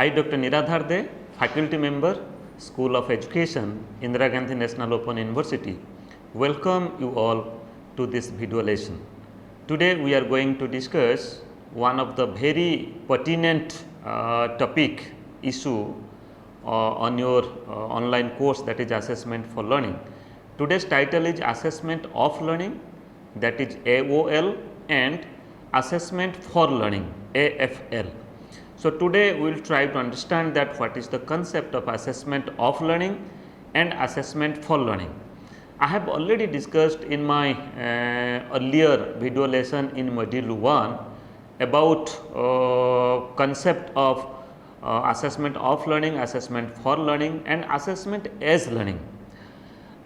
I, Dr. Niradhar, faculty member, School of Education, Indira Gandhi National Open University, welcome you all to this video lesson. Today we are going to discuss one of the very pertinent topic issue on your online course, that is assessment for learning. Today's title is assessment of learning, that is AOL, and assessment for learning, AFL. So, today we will try to understand that what is the concept of assessment of learning and assessment for learning. I have already discussed in my earlier video lesson in module 1 about concept of assessment of learning, assessment for learning and assessment as learning.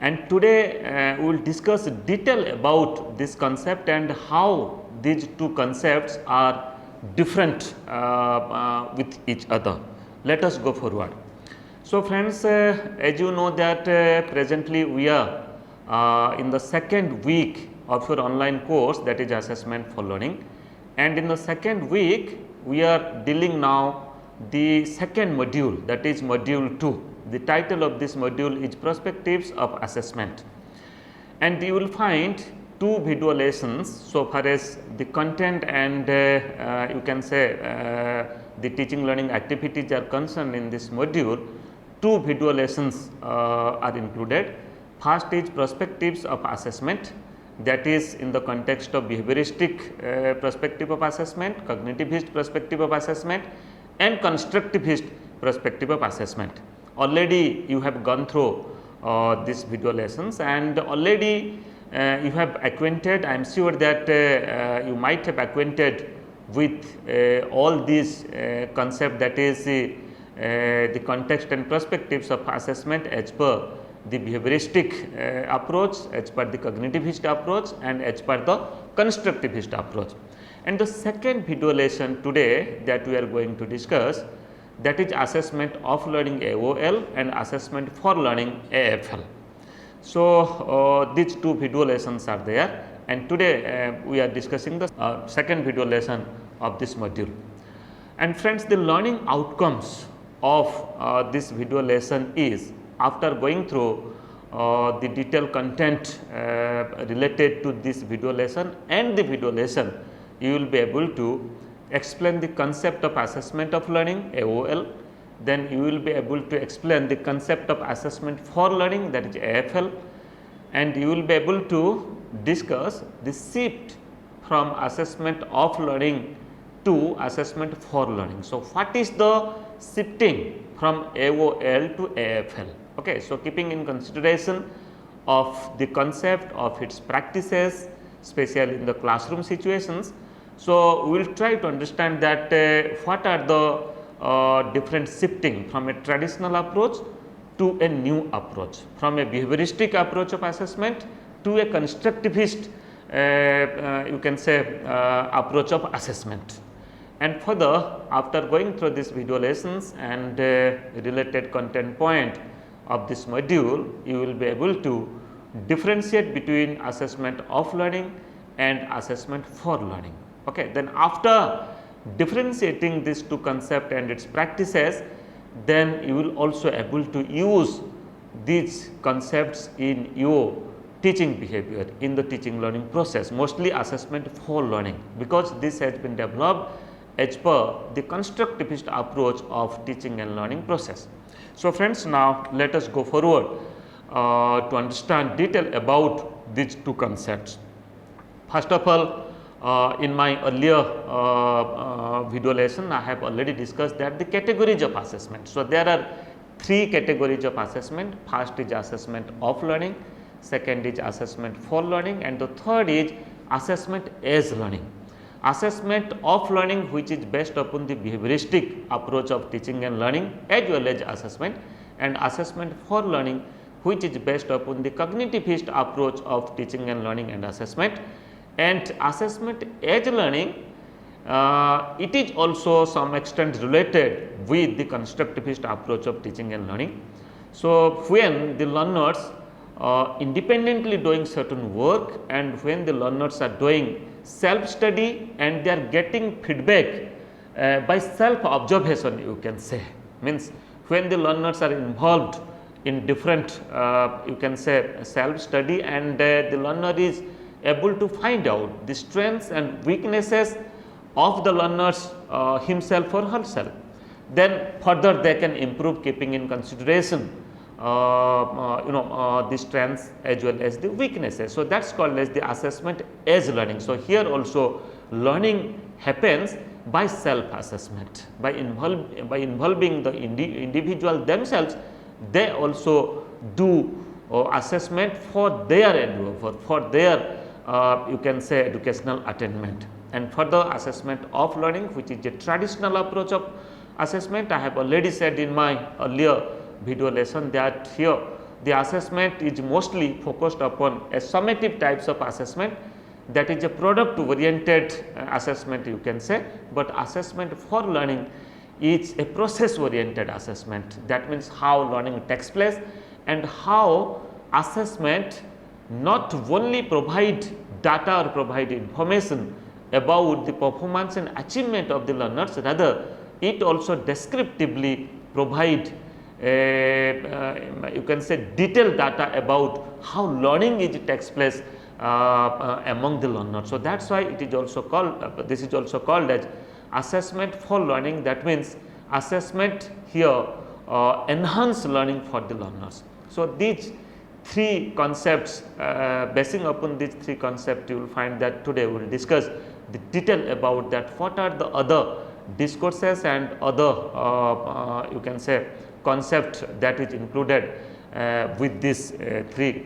And today we will discuss detail about this concept and how these two concepts are different with each other. Let us go forward. So, friends, as you know that presently we are in the second week of your online course, that is assessment for learning, and in the second week we are dealing now the second module, that is module 2. The title of this module is perspectives of assessment, and you will find two video lessons so far as the content and you can say the teaching learning activities are concerned. In this module, two video lessons are included. First is perspectives of assessment, that is in the context of behavioristic perspective of assessment, cognitivist perspective of assessment and constructivist perspective of assessment. Already you have gone through these video lessons and already you have acquainted, I am sure that you might have acquainted with all these concept, that is the context and perspectives of assessment as per the behavioristic approach, as per the cognitivist approach and as per the constructivist approach. And the second video lesson today that we are going to discuss, that is assessment of learning AOL and assessment for learning AFL. So, these two video lessons are there, and today we are discussing the second video lesson of this module. And friends, the learning outcomes of this video lesson is, after going through the detailed content related to this video lesson and the video lesson, you will be able to explain the concept of assessment of learning AOL, then you will be able to explain the concept of assessment for learning, that is AFL, and you will be able to discuss the shift from assessment of learning to assessment for learning. So, what is the shifting from AOL to AFL? Okay. So, keeping in consideration of the concept of its practices, especially in the classroom situations. So, we will try to understand that what are the different shifting from a traditional approach to a new approach, from a behavioristic approach of assessment to a constructivist you can say approach of assessment. And further, after going through these video lessons and related content point of this module, you will be able to differentiate between assessment of learning and assessment for learning. Okay. Then after differentiating these two concepts and its practices, then you will also able to use these concepts in your teaching behavior, in the teaching learning process, mostly assessment for learning, because this has been developed as per the constructivist approach of teaching and learning process. So, friends, now let us go forward to understand detail about these two concepts. First of all, in my earlier video lesson, I have already discussed that the categories of assessment. So, there are three categories of assessment. First is assessment of learning, second is assessment for learning, and the third is assessment as learning. Assessment of learning, which is based upon the behavioristic approach of teaching and learning as well as assessment, and assessment for learning, which is based upon the cognitivist approach of teaching and learning and assessment. And assessment as learning, it is also some extent related with the constructivist approach of teaching and learning. So, when the learners independently doing certain work and when the learners are doing self study and they are getting feedback by self observation, you can say, means when the learners are involved in different you can say self study, and the learner is able to find out the strengths and weaknesses of the learners himself or herself, then further they can improve keeping in consideration the strengths as well as the weaknesses. So, that is called as the assessment as learning. So, here also learning happens by self assessment, by involving the individual themselves. They also do assessment for their endeavor, for their you can say educational attainment. And further assessment of learning, which is a traditional approach of assessment. I have already said in my earlier video lesson that here the assessment is mostly focused upon a summative types of assessment, that is a product oriented assessment, you can say, but assessment for learning is a process oriented assessment. That means how learning takes place, and how assessment not only provide data or provide information about the performance and achievement of the learners, rather it also descriptively provide you can say detailed data about how learning takes place among the learners. So, that is why it is also called this is also called as assessment for learning. That means assessment here enhance learning for the learners. So, these three concepts, basing upon these three concepts, you will find that today we will discuss the detail about that, what are the other discourses and other you can say concept that is included with these three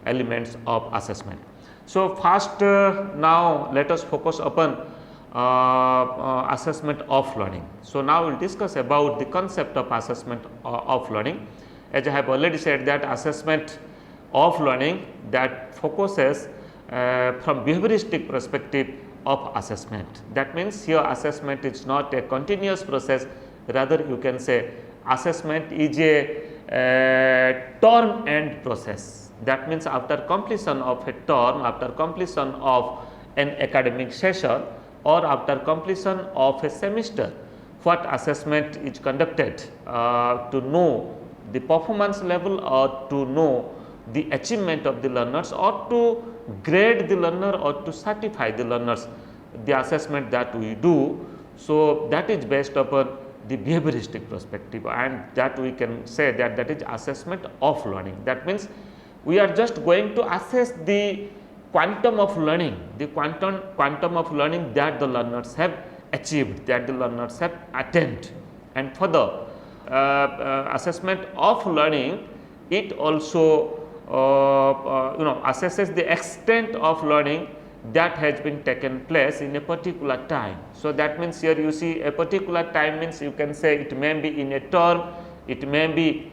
elements of assessment. So, first now let us focus upon assessment of learning. So, now we will discuss about the concept of assessment of learning. As I have already said that assessment of learning that focuses from behavioristic perspective of assessment. That means here assessment is not a continuous process, rather you can say assessment is a term end process. That means after completion of a term, after completion of an academic session, or after completion of a semester, what assessment is conducted to know the performance level, or to know the achievement of the learners, or to grade the learner, or to certify the learners, the assessment that we do. So, that is based upon the behavioristic perspective, and that we can say that that is assessment of learning. That means we are just going to assess the quantum of learning, the quantum of learning that the learners have achieved, that the learners have attained. And for the assessment of learning, it also assesses the extent of learning that has been taken place in a particular time. So, that means here you see a particular time means you can say it may be in a term, it may be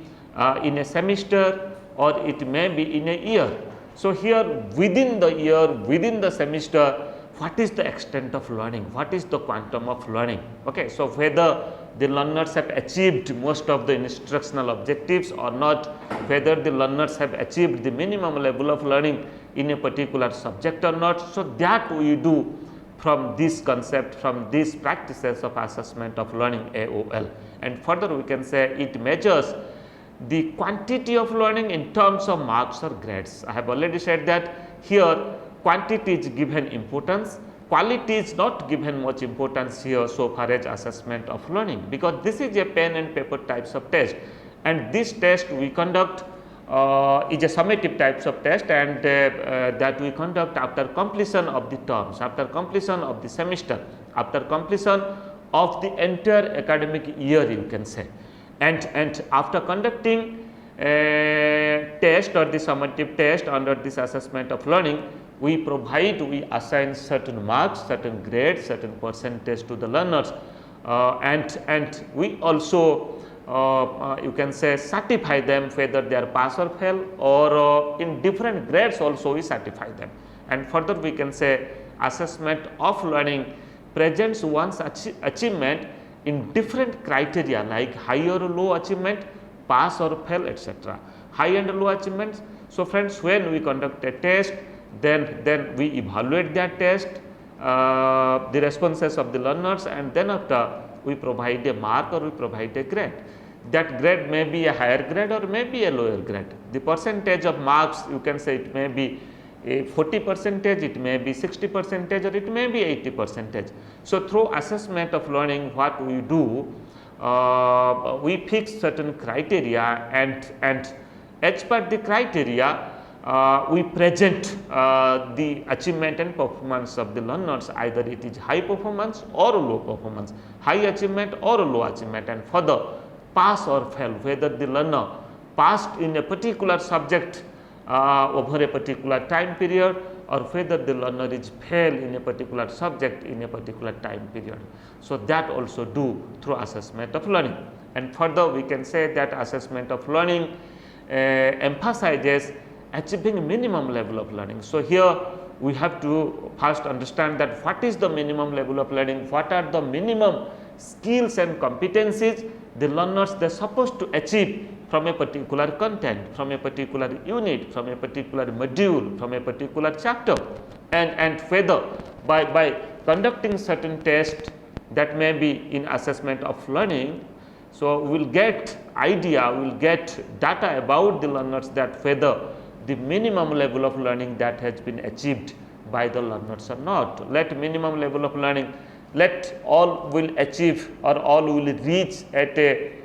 in a semester, or it may be in a year. So, here within the year, within the semester, what is the extent of learning, what is the quantum of learning. Okay. So, whether the learners have achieved most of the instructional objectives or not, whether the learners have achieved the minimum level of learning in a particular subject or not. So, that we do from this concept, from these practices of assessment of learning AOL. And further we can say it measures the quantity of learning in terms of marks or grades. I have already said that here quantity is given importance, quality is not given much importance here so far as assessment of learning, because this is a pen and paper types of test, and this test we conduct is a summative types of test, and that we conduct after completion of the terms, after completion of the semester, after completion of the entire academic year, you can say. And after conducting a test or the summative test under this assessment of learning, we assign certain marks, certain grades, certain percentage to the learners, and we also you can say certify them whether they are pass or fail, or in different grades also we certify them. And further we can say assessment of learning presents one's achievement in different criteria like high or low achievement, pass or fail, etc. High and low achievements. So, friends, when we conduct a test, then we evaluate that test the responses of the learners, and then after we provide a mark or we provide a grade. That grade may be a higher grade or may be a lower grade. The percentage of marks, you can say it may be a 40%, it may be 60%, or it may be 80%. So, through assessment of learning, what we do, we fix certain criteria, and as per the criteria, we present the achievement and performance of the learners, either it is high performance or low performance, high achievement or low achievement, and further pass or fail, whether the learner passed in a particular subject over a particular time period, or whether the learner is fail in a particular subject in a particular time period. So, that also do through assessment of learning. And further we can say that assessment of learning emphasizes achieving minimum level of learning. So, here we have to first understand that what is the minimum level of learning, what are the minimum skills and competencies the learners they are supposed to achieve from a particular content, from a particular unit, from a particular module, from a particular chapter, and whether by conducting certain tests that may be in assessment of learning. So, we will get idea, we will get data about the learners, that whether the minimum level of learning that has been achieved by the learners or not. Let minimum level of learning, let all will achieve or all will reach at a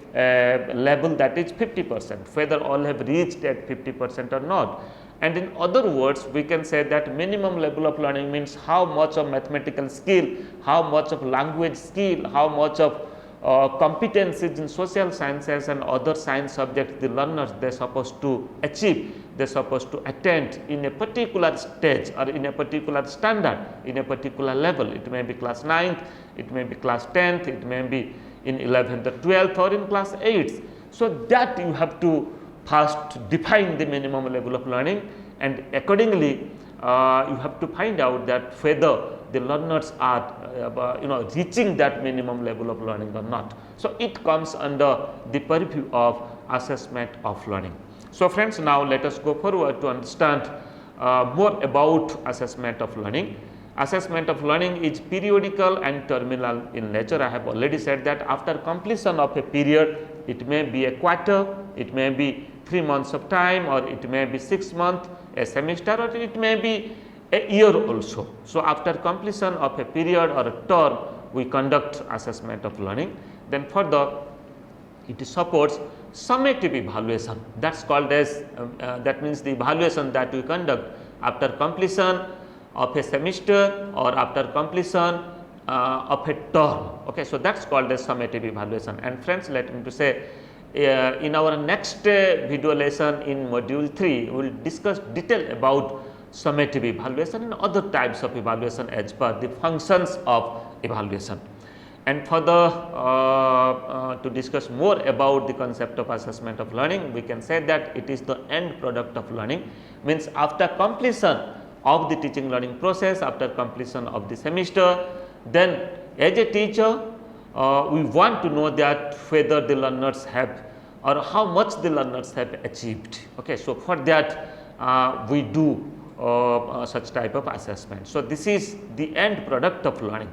level that is 50%, whether all have reached at 50% or not. And in other words, we can say that minimum level of learning means how much of mathematical skill, how much of language skill, how much of competencies in social sciences and other science subjects the learners they are supposed to achieve, they are supposed to attain in a particular stage or in a particular standard, in a particular level. It may be class 9th, it may be class 10th, it may be in 11th or 12th or in class 8th. So, that you have to first define the minimum level of learning, and accordingly you have to find out that whether the learners are reaching that minimum level of learning or not. So, it comes under the purview of assessment of learning. So, friends, now let us go forward to understand more about assessment of learning. Assessment of learning is periodical and terminal in nature. I have already said that after completion of a period, it may be a quarter, it may be 3 months of time, or it may be 6 months, a semester, or it may be a year also. So, after completion of a period or a term, we conduct assessment of learning. Then further it supports summative evaluation, that is called as that means the evaluation that we conduct after completion of a semester or after completion of a term. Okay. So, that is called as summative evaluation. And friends, let me to say in our next video lesson in module 3, we will discuss detail about summative evaluation and other types of evaluation as per the functions of evaluation. And further to discuss more about the concept of assessment of learning, we can say that it is the end product of learning, means after completion of the teaching learning process, after completion of the semester, then as a teacher we want to know that whether the learners have or how much the learners have achieved. Okay. So, for that we do such type of assessment. So, this is the end product of learning.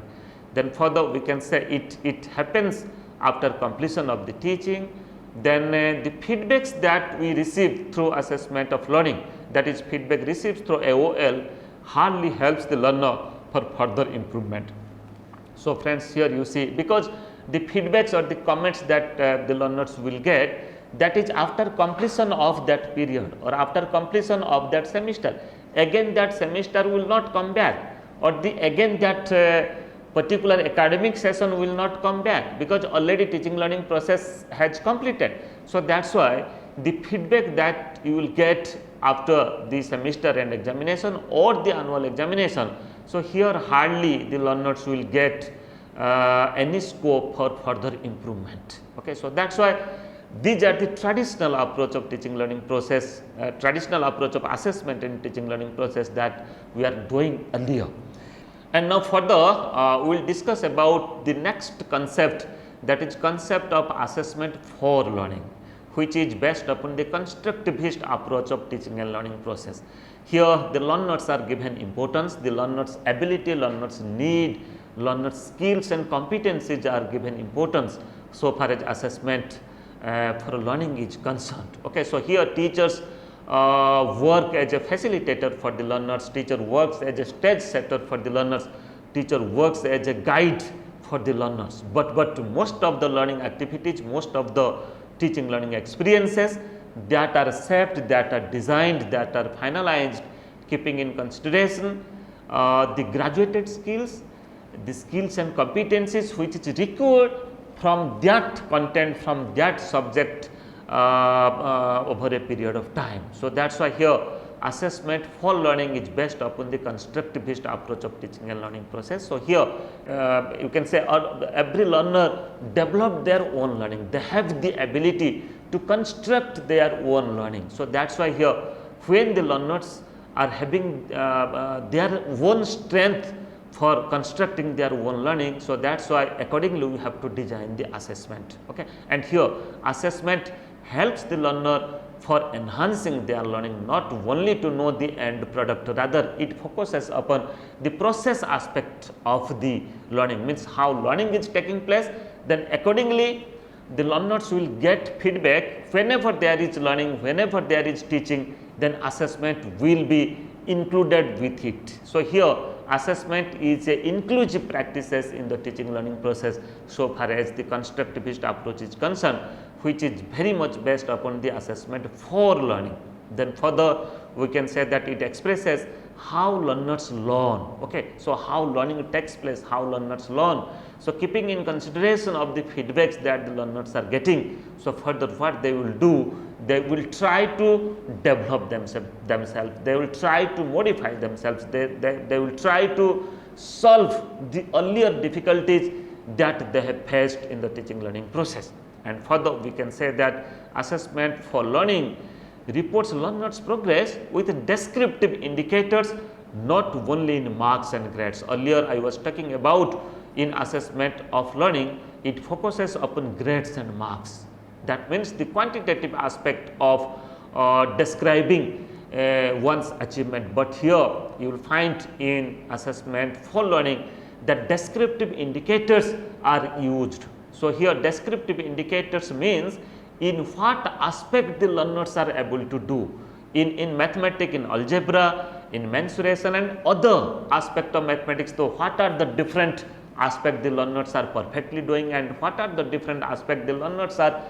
Then further we can say it happens after completion of the teaching. Then the feedbacks that we receive through assessment of learning, that is feedback received through AOL, hardly helps the learner for further improvement. So, friends, here you see, because the feedbacks or the comments that the learners will get, that is after completion of that period or after completion of that semester. Again that semester will not come back, or again that particular academic session will not come back, because already teaching learning process has completed. So, that is why the feedback that you will get after the semester end examination or the annual examination. So, here hardly the learners will get any scope for further improvement. Okay. So, that is why these are the traditional approach of teaching learning process, traditional approach of assessment in teaching learning process that we are doing earlier. And now further we will discuss about the next concept, that is concept of assessment for learning. which is based upon the constructivist approach of teaching and learning process. Here the learners are given importance, the learners ability, learners need, learners skills and competencies are given importance so far as assessment for learning is concerned. Okay, so here teachers work as a facilitator for the learners, teacher works as a stage setter for the learners, teacher works as a guide for the learners, but most of the learning activities, most of the teaching learning experiences that are shaped, that are designed, that are finalized, keeping in consideration the graduated skills, the skills and competencies which is required from that content, from that subject over a period of time. So, that is why here assessment for learning is based upon the constructivist approach of teaching and learning process. So, here you can say every learner develop their own learning, they have the ability to construct their own learning. So, that is why here when the learners are having their own strength for constructing their own learning. So, that is why accordingly we have to design the assessment. Okay. And here assessment helps the learner for enhancing their learning, not only to know the end product, rather it focuses upon the process aspect of the learning, means how learning is taking place, then accordingly the learners will get feedback whenever there is learning, whenever there is teaching, then assessment will be included with it. So, here assessment is a inclusive practices in the teaching learning process so far as the constructivist approach is concerned, which is very much based upon the assessment for learning. Then further we can say that it expresses how learners learn. Okay. So, how learning takes place, how learners learn. So, keeping in consideration of the feedbacks that the learners are getting, so further what they will do, they will try to develop themselves, they will try to modify themselves, they will try to solve the earlier difficulties that they have faced in the teaching learning process. And further we can say that assessment for learning reports learners progress with descriptive indicators, not only in marks and grades. Earlier I was talking about in assessment of learning, it focuses upon grades and marks. That means the quantitative aspect of describing one's achievement, but here you will find in assessment for learning that descriptive indicators are used. So, here descriptive indicators means in what aspect the learners are able to do in mathematics, in algebra, in mensuration and other aspect of mathematics. So, what are the different aspect the learners are perfectly doing and what are the different aspect the learners are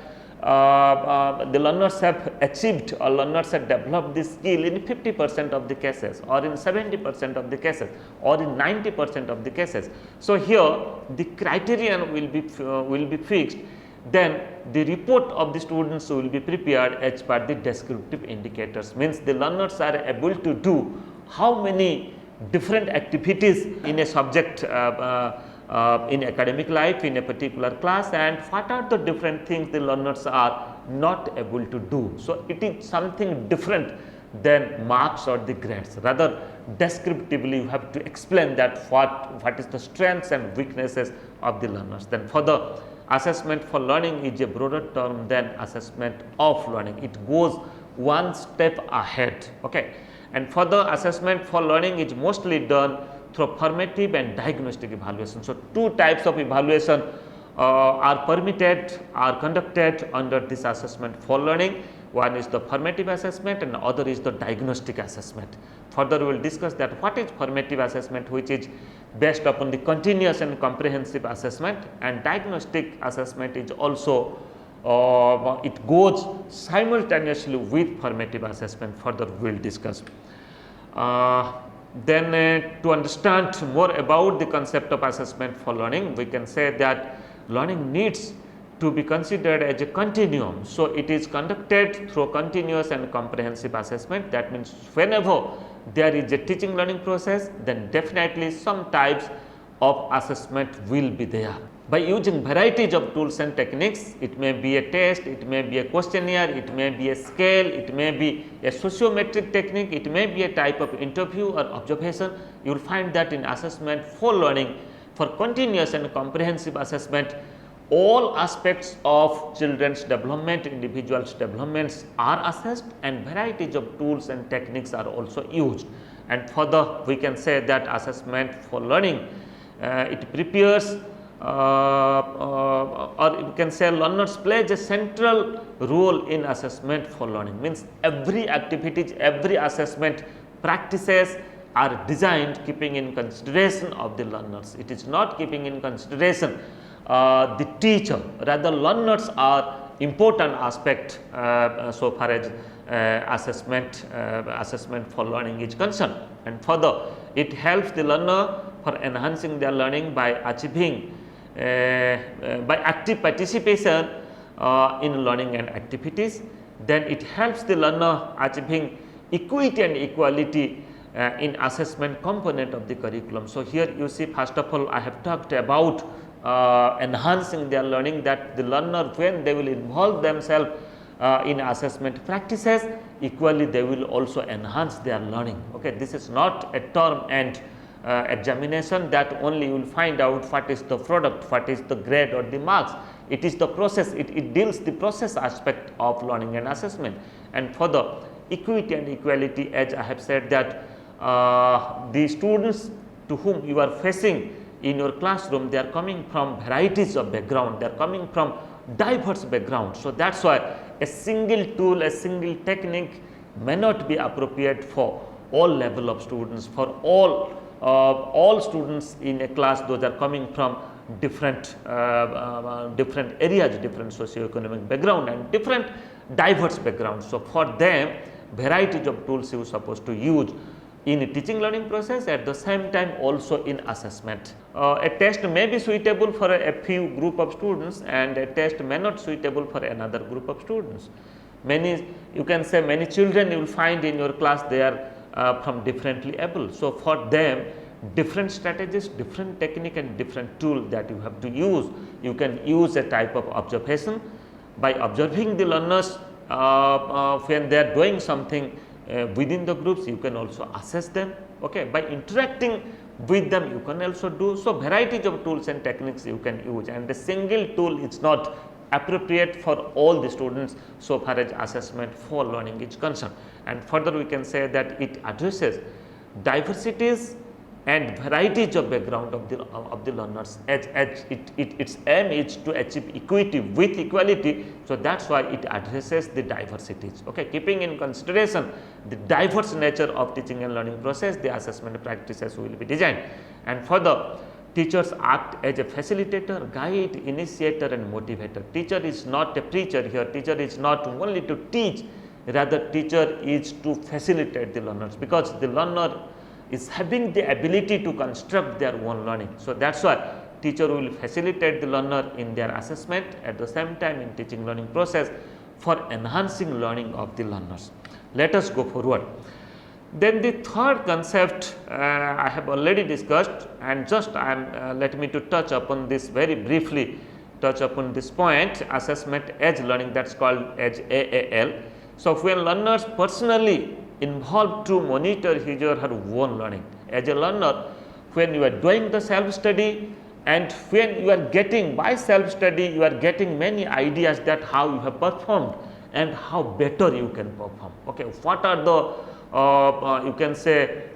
the learners have achieved or learners have developed this skill in 50% of the cases or in 70% of the cases or in 90% of the cases. So, here the criterion will be fixed, then the report of the students will be prepared as per the descriptive indicators, means the learners are able to do how many different activities in a subject in academic life in a particular class and what are the different things the learners are not able to do. So, it is something different than marks or the grades, rather descriptively you have to explain that what is the strengths and weaknesses of the learners. Then further assessment for learning is a broader term than assessment of learning, it goes one step ahead. Okay. And further assessment for learning is mostly done through formative and diagnostic evaluation. So, two types of evaluation are permitted, are conducted under this assessment for learning. One is the formative assessment and other is the diagnostic assessment. Further we will discuss that what is formative assessment, which is based upon the continuous and comprehensive assessment, and diagnostic assessment is also it goes simultaneously with formative assessment. Further we will discuss. Then to understand more about the concept of assessment for learning, we can say that learning needs to be considered as a continuum. So, it is conducted through continuous and comprehensive assessment. That means whenever there is a teaching learning process, then definitely some types of assessment will be there. By using varieties of tools and techniques, it may be a test, it may be a questionnaire, it may be a scale, it may be a sociometric technique, it may be a type of interview or observation. You will find that in assessment for learning, for continuous and comprehensive assessment, all aspects of children's development, individuals' developments are assessed, and varieties of tools and techniques are also used. And further, we can say that assessment for learning, it prepares or you can say learners plays a central role in assessment for learning. Means every activities, every assessment practices are designed keeping in consideration of the learners. It is not keeping in consideration the teacher, rather learners are important aspect so far as assessment for learning is concerned. And further, it helps the learner for enhancing their learning by achieving by active participation in learning and activities. Then it helps the learner achieving equity and equality in assessment component of the curriculum. So, here you see, first of all I have talked about enhancing their learning, that the learner, when they will involve themselves in assessment practices, equally they will also enhance their learning. Okay, this is not a term and examination that only you will find out what is the product, what is the grade or the marks. It is the process, it deals the process aspect of learning and assessment. And for the equity and equality, as I have said that the students to whom you are facing in your classroom, they are coming from varieties of background, they are coming from diverse background. So, that is why a single tool, a single technique may not be appropriate for all level of students, for all students in a class. Those are coming from different different areas, different socio-economic background and different diverse backgrounds. So, for them varieties of tools you are supposed to use in teaching learning process, at the same time also in assessment. A test may be suitable for a few group of students, and a test may not suitable for another group of students. Many, you can say, many children you will find in your class, they are from differently able. So, for them different strategies, different technique and different tool that you have to use. You can use a type of observation. By observing the learners when they are doing something within the groups, you can also assess them. Okay. By interacting with them, you can also do. So, varieties of tools and techniques you can use, and a single tool is not appropriate for all the students so far as assessment for learning is concerned. And further, we can say that it addresses diversities and varieties of background of the learners, as its aim is to achieve equity with equality. So, that is why it addresses the diversities. Okay. Keeping in consideration the diverse nature of teaching and learning process, the assessment practices will be designed. And further, teachers act as a facilitator, guide, initiator and motivator. Teacher is not a preacher here, teacher is not only to teach, rather teacher is to facilitate the learners, because the learner is having the ability to construct their own learning. So, that is why teacher will facilitate the learner in their assessment, at the same time in teaching learning process for enhancing learning of the learners. Let us go forward. Then the third concept I have already discussed, and just let me to touch upon this very briefly, touch upon this point, assessment as learning, that is called as AAL. So, when learners personally involved to monitor his or her own learning. As a learner, when you are doing the self study and when you are getting, by self study you are getting many ideas that how you have performed and how better you can perform. Okay. What are the you can say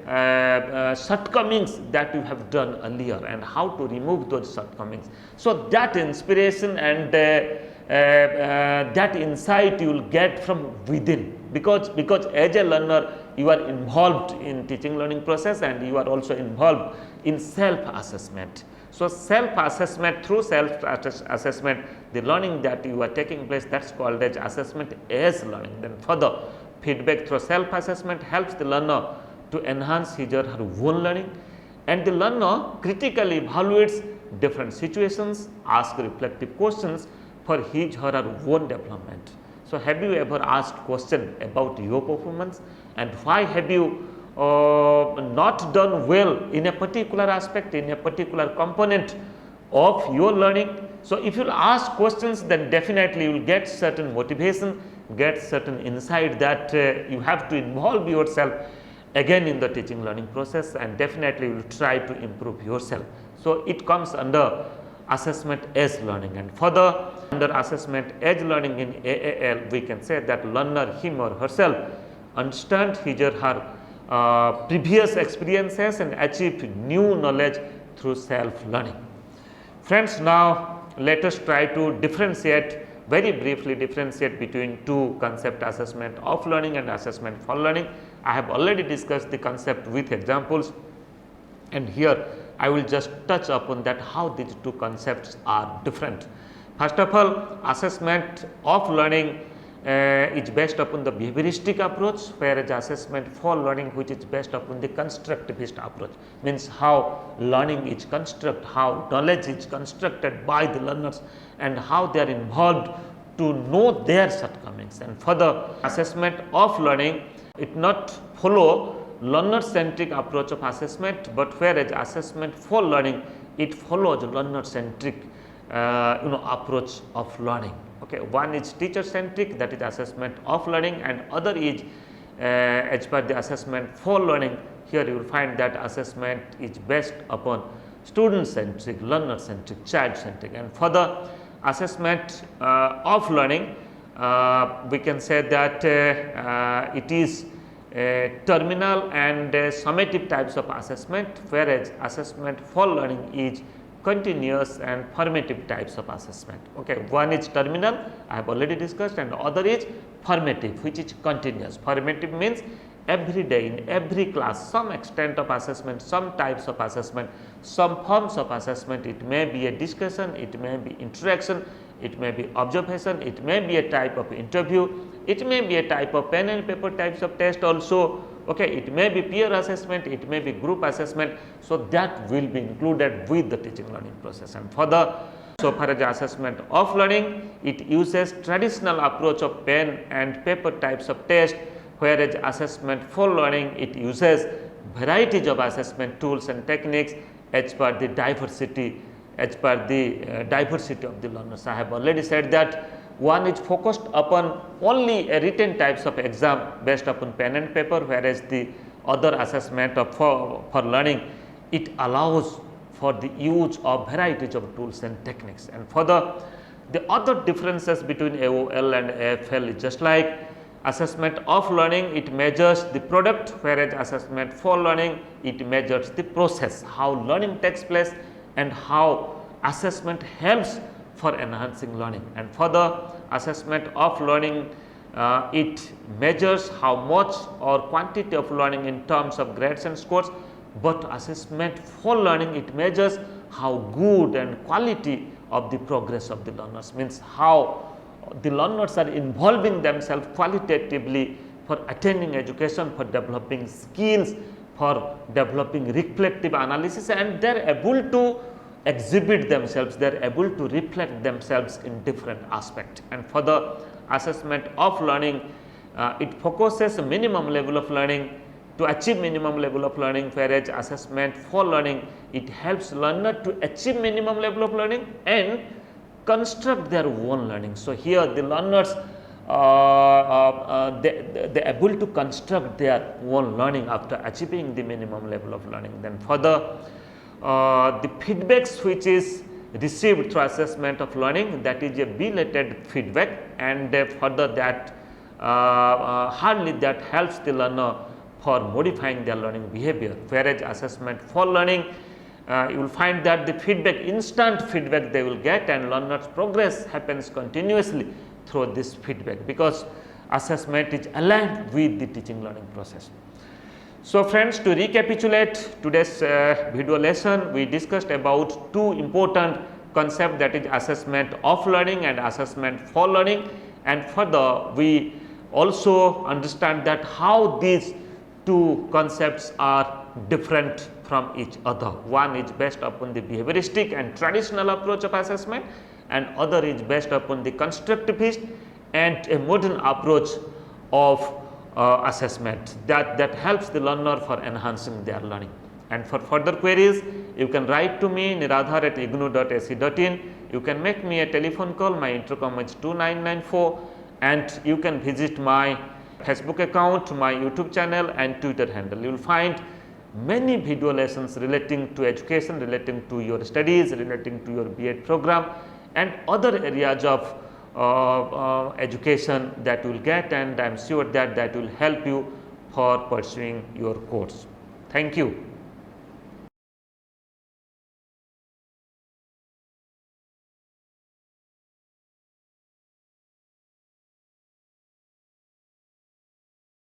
shortcomings that you have done earlier and how to remove those shortcomings. So, that inspiration and that insight you will get from within, because as a learner you are involved in teaching learning process and you are also involved in self assessment. So, self assessment, through self assessment, the learning that you are taking place, that is called as assessment as learning. Then further, feedback through self assessment helps the learner to enhance his or her own learning, and the learner critically evaluates different situations, asks reflective questions for his or her own development. So, have you ever asked question about your performance and why have you not done well in a particular aspect, in a particular component of your learning? So, if you ask questions, then definitely you will get certain motivation, get certain insight that you have to involve yourself again in the teaching learning process, and definitely you will try to improve yourself. So, it comes under assessment as learning. And further, under assessment as learning in AAL, we can say that learner, him or herself, understand his or her previous experiences and achieve new knowledge through self-learning. Friends, now let us try to differentiate, very briefly differentiate between two concept, assessment of learning and assessment for learning. I have already discussed the concept with examples, and here I will just touch upon that how these two concepts are different. First of all, assessment of learning is based upon the behavioristic approach, whereas assessment for learning which is based upon the constructivist approach, means how learning is constructed, how knowledge is constructed by the learners and how they are involved to know their shortcomings. And further, assessment of learning, it not follow learner-centric approach of assessment, but whereas assessment for learning, it follows learner-centric approach of learning. Okay, one is teacher-centric, that is assessment of learning, and other is as per the assessment for learning. Here you will find that assessment is based upon student-centric, learner-centric, child-centric. And further, assessment of learning, we can say that it is terminal and summative types of assessment, whereas assessment for learning is continuous and formative types of assessment. Okay, one is terminal, I have already discussed, and other is formative, which is continuous. Formative means every day in every class some extent of assessment, some types of assessment, some forms of assessment. It may be a discussion, it may be interaction, it may be observation, it may be a type of interview, it may be a type of pen and paper types of test also. Okay, it may be peer assessment, it may be group assessment, so that will be included with the teaching learning process. And further, so far as the assessment of learning, it uses traditional approach of pen and paper types of test, whereas assessment for learning, it uses varieties of assessment tools and techniques as per the diversity of the learners. I have already said that one is focused upon only a written types of exam based upon pen and paper, whereas the other assessment of for learning, it allows for the use of varieties of tools and techniques. And further, the other differences between AOL and AFL is just like assessment of learning, it measures the product, whereas assessment for learning, it measures the process, how learning takes place and how assessment helps for enhancing learning. And further, assessment of learning, it measures how much or quantity of learning in terms of grades and scores, but assessment for learning, it measures how good and quality of the progress of the learners, means how the learners are involving themselves qualitatively for attaining education, for developing skills, for developing reflective analysis, and they are able to exhibit themselves, they are able to reflect themselves in different aspects. And for the assessment of learning, it focuses a minimum level of learning to achieve minimum level of learning, whereas assessment for learning, it helps learner to achieve minimum level of learning and construct their own learning. So here the learners they are able to construct their own learning after achieving the minimum level of learning. Then further, the feedbacks which is received through assessment of learning, that is a belated feedback, and further that hardly that helps the learner for modifying their learning behavior, whereas assessment for learning, you will find that the feedback, instant feedback they will get, and learners progress happens continuously through this feedback, because assessment is aligned with the teaching learning process. So friends, to recapitulate today's video lesson, we discussed about two important concepts, that is assessment of learning and assessment for learning, and further we also understand that how these two concepts are different from each other. One is based upon the behavioristic and traditional approach of assessment, and other is based upon the constructivist and a modern approach of assessment that helps the learner for enhancing their learning. And for further queries, you can write to me niradhar@ignou.ac.in. You can make me a telephone call. My intercom is 2994, and you can visit my Facebook account, my YouTube channel and Twitter handle. You will find many video lessons relating to education, relating to your studies, relating to your B.Ed program and other areas of education that you will get, and I am sure that that will help you for pursuing your course. Thank you.